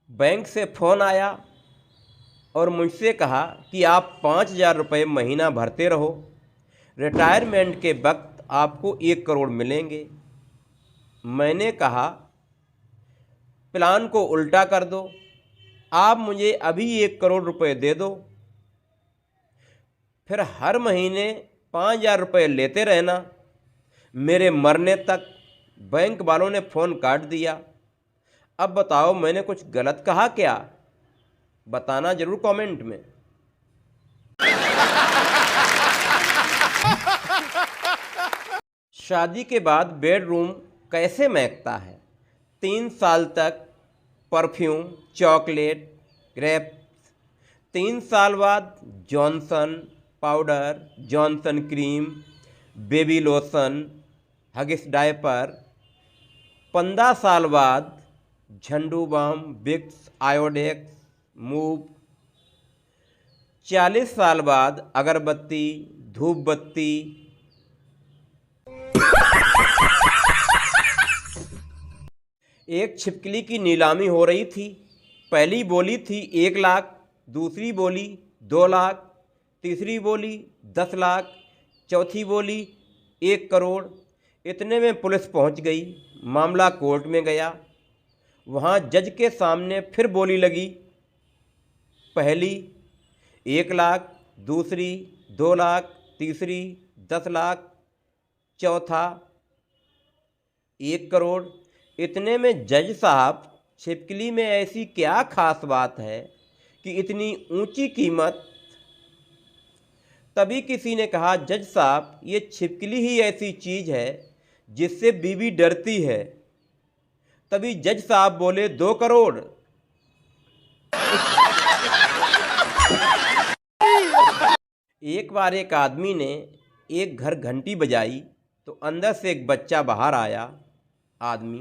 Bank से phone आया और मुझसे कहा कि आप 5,000 रुपये महीना भरते रहो, रिटायरमेंट के वक्त आपको 1 करोड़ मिलेंगे। मैंने कहा प्लान को उल्टा कर दो, आप मुझे अभी 1 करोड़ रुपये दे दो, फिर हर महीने 5,000 रुपये लेते रहना, मेरे मरने तक। बैंक वालों ने फ़ोन काट दिया। अब बताओ मैंने कुछ गलत कहा क्या? बताना ज़रूर कमेंट में। शादी के बाद बेडरूम कैसे महकता है? 3 साल तक परफ्यूम, चॉकलेट, ग्रेप्स। 3 साल बाद Johnson powder, Johnson cream, baby lotion, Huggies diaper. 15 साल बाद झंडू बाम, विक्स, आयोडेक्स, मूव। 40 साल बाद अगरबत्ती, धूप बत्ती। एक छिपकली की नीलामी हो रही थी। पहली बोली थी 1 लाख, दूसरी बोली 2 लाख, तीसरी बोली 10 लाख, चौथी बोली 1 करोड़। इतने में पुलिस पहुंच गई। मामला कोर्ट में गया। वहां जज के सामने फिर बोली लगी। पहली 1 लाख, दूसरी 2 लाख, तीसरी 10 लाख, चौथा 1 करोड़। इतने में जज साहब, छिपकली में ऐसी क्या खास बात है कि इतनी ऊंची कीमत? तभी किसी ने कहा, जज साहब ये छिपकली ही ऐसी चीज़ है जिससे बीवी डरती है। तभी जज साहब बोले 2 करोड़। एक बार एक आदमी ने एक घर घंटी बजाई तो अंदर से एक बच्चा बाहर आया। आदमी,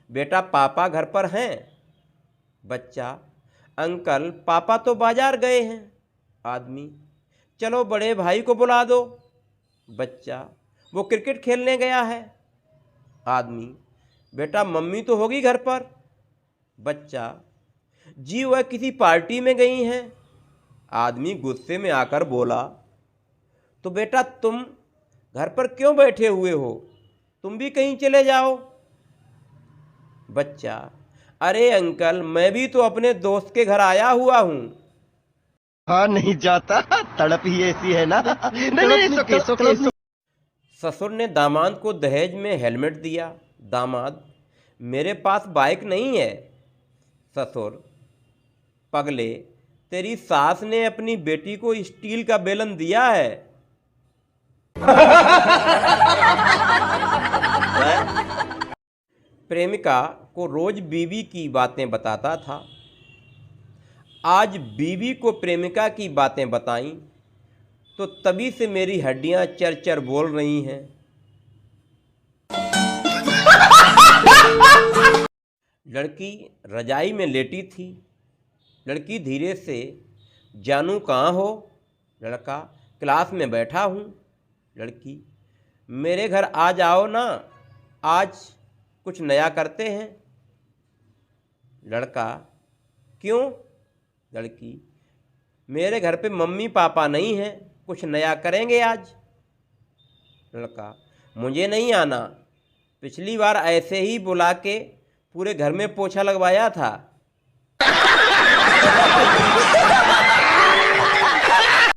बेटा पापा घर पर हैं? बच्चा, अंकल पापा तो बाजार गए हैं। आदमी, चलो बड़े भाई को बुला दो। बच्चा, वो क्रिकेट खेलने गया है। आदमी, बेटा मम्मी तो होगी घर पर। बच्चा, जी वह किसी पार्टी में गई हैं। आदमी गुस्से में आकर बोला, तो बेटा तुम घर पर क्यों बैठे हुए हो? तुम भी कहीं चले जाओ। बच्चा, अरे अंकल मैं भी तो अपने दोस्त के घर आया हुआ हूँ। हाँ नहीं जाता, तड़प ही ऐसी है ना। नहीं, ससुर ने दामाद को दहेज में हेलमेट दिया। दामाद, मेरे पास बाइक नहीं है। ससुर, पगले तेरी सास ने अपनी बेटी को स्टील का बेलन दिया है। प्रेमिका को रोज बीवी की बातें बताता था। आज बीवी को प्रेमिका की बातें बताईं तो तभी से मेरी हड्डियां चर चर बोल रही हैं। लड़की रजाई में लेटी थी। लड़की धीरे से, जानू कहाँ हो? लड़का, क्लास में बैठा हूँ। लड़की, मेरे घर आ जाओ ना, आज कुछ नया करते हैं। लड़का, क्यों? लड़की, मेरे घर पे मम्मी पापा नहीं हैं, कुछ नया करेंगे आज। लड़का, मुझे नहीं आना, पिछली बार ऐसे ही बुला के पूरे घर में पोछा लगवाया था।